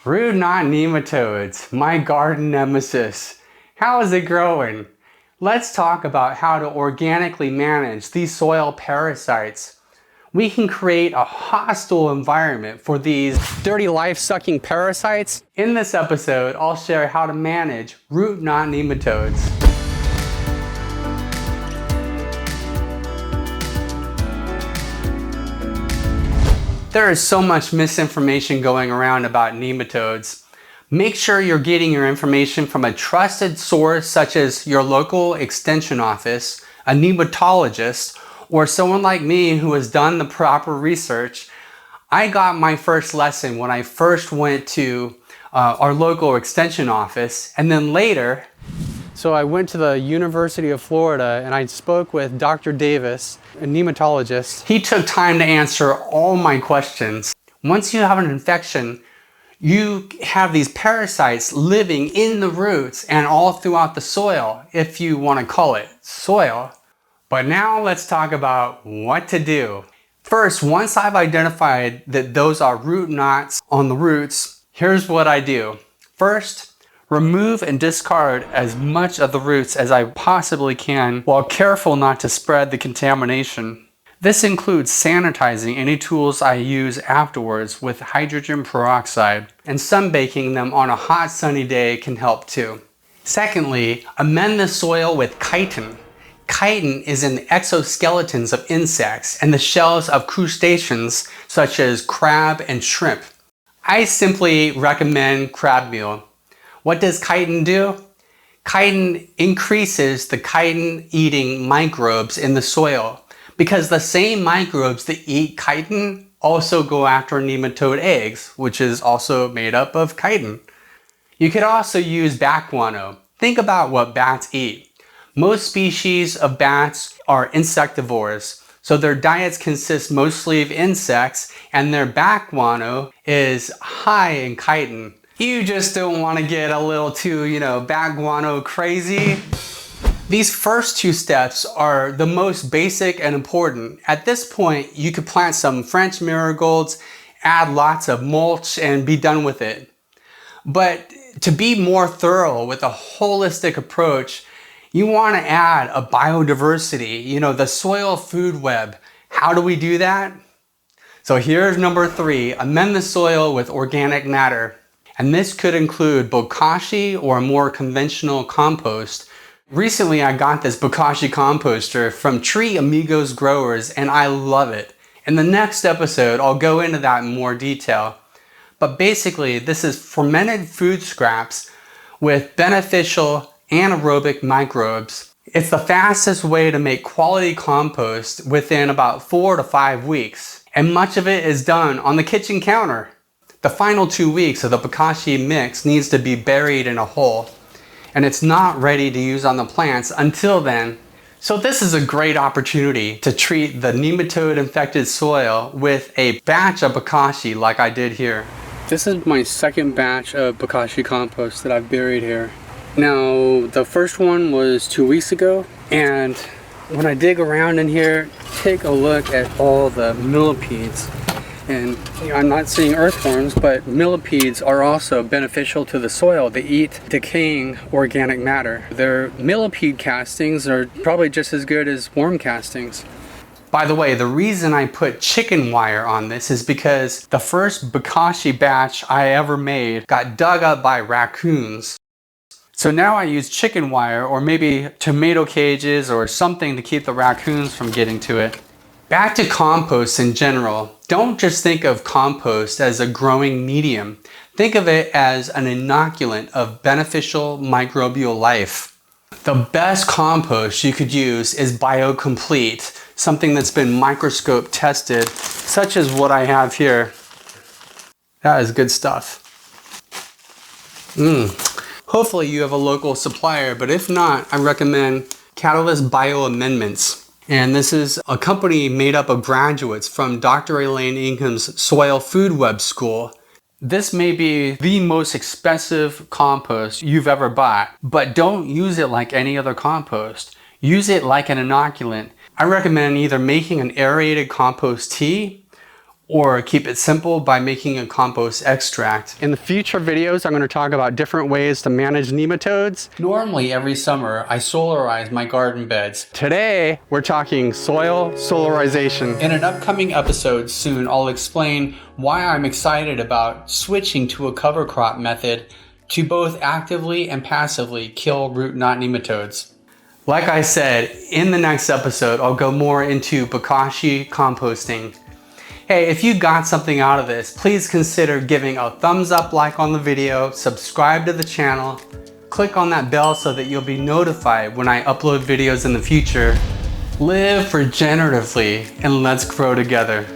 Root knot nematodes, my garden nemesis. How is it growing? Let's talk about how to organically manage these soil parasites. We can create a hostile environment for these dirty life-sucking parasites. In this episode, I'll share how to manage root knot nematodes. There is so much misinformation going around about nematodes. Make sure you're getting your information from a trusted source such as your local extension office, a nematologist, or someone like me who has done the proper research. I got my first lesson when I first went to our local extension office, and then later, so I went to the University of Florida and I spoke with Dr. Davis, a nematologist. He took time to answer all my questions. Once you have an infection, you have these parasites living in the roots and all throughout the soil, if you want to call it soil. But now let's talk about what to do. First, once I've identified that those are root knots on the roots, here's what I do. First, remove and discard as much of the roots as I possibly can while careful not to spread the contamination. This includes sanitizing any tools I use afterwards with hydrogen peroxide, and sunbaking them on a hot sunny day can help too. Secondly, amend the soil with chitin. Chitin is in the exoskeletons of insects and the shells of crustaceans such as crab and shrimp. I simply recommend crab meal. What does chitin do? Chitin increases the chitin-eating microbes in the soil because the same microbes that eat chitin also go after nematode eggs, which is also made up of chitin. You could also use bat guano. Think about what bats eat. Most species of bats are insectivores, so their diets consist mostly of insects, and their bat guano is high in chitin. You just don't want to get a little too, bat guano crazy. These first two steps are the most basic and important. At this point, you could plant some French marigolds, add lots of mulch, and be done with it. But to be more thorough with a holistic approach, you want to add a biodiversity, the soil food web. How do we do that? So here's number 3, amend the soil with organic matter. And this could include bokashi or a more conventional compost. Recently, I got this bokashi composter from Tree Amigos Growers, and I love it. In the next episode, I'll go into that in more detail. But basically, this is fermented food scraps with beneficial anaerobic microbes. It's the fastest way to make quality compost within about 4 to 5 weeks. And much of it is done on the kitchen counter. The final 2 weeks of the bokashi mix needs to be buried in a hole, and it's not ready to use on the plants until then. So this is a great opportunity to treat the nematode infected soil with a batch of bokashi like I did here. This is my second batch of bokashi compost that I've buried here. Now, the first one was 2 weeks ago, and when I dig around in here, take a look at all the millipedes. And I'm not seeing earthworms, but millipedes are also beneficial to the soil. They eat decaying organic matter. Their millipede castings are probably just as good as worm castings. By the way, the reason I put chicken wire on this is because the first bokashi batch I ever made got dug up by raccoons. So now I use chicken wire or maybe tomato cages or something to keep the raccoons from getting to it. Back to compost in general. Don't just think of compost as a growing medium. Think of it as an inoculant of beneficial microbial life. The best compost you could use is BioComplete, something that's been microscope tested, such as what I have here. That is good stuff. Hopefully you have a local supplier, but if not, I recommend Catalyst Bioamendments. And this is a company made up of graduates from Dr. Elaine Ingham's Soil Food Web School. This may be the most expensive compost you've ever bought, but don't use it like any other compost. Use it like an inoculant. I recommend either making an aerated compost tea or keep it simple by making a compost extract. In the future videos, I'm going to talk about different ways to manage nematodes. Normally every summer, I solarize my garden beds. Today, we're talking soil solarization. In an upcoming episode soon, I'll explain why I'm excited about switching to a cover crop method to both actively and passively kill root knot nematodes. Like I said, in the next episode, I'll go more into bokashi composting. Hey, if you got something out of this, please consider giving a thumbs up, like on the video, subscribe to the channel, click on that bell so that you'll be notified when I upload videos in the future. Live regeneratively and let's grow together.